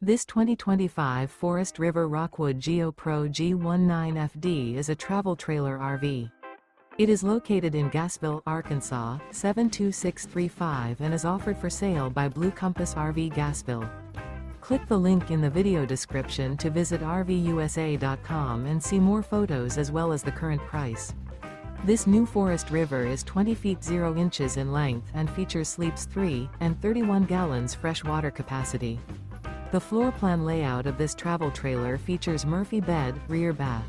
This 2025 Forest River Rockwood Geo Pro G19FD is a travel trailer RV. It is located in Gassville, Arkansas, 72635 and is offered for sale by Blue Compass RV Gassville. Click the link in the video description to visit RVUSA.com and see more photos as well as the current price. This new Forest River is 20 feet 0 inches in length and features sleeps 3 and 31 gallons fresh water capacity. The floor plan layout of this travel trailer features Murphy bed, rear bath.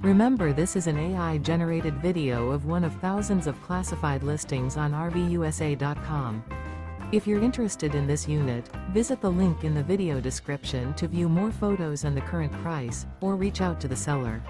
Remember, this is an AI-generated video of one of thousands of classified listings on RVUSA.com. If you're interested in this unit, visit the link in the video description to view more photos and the current price, or reach out to the seller.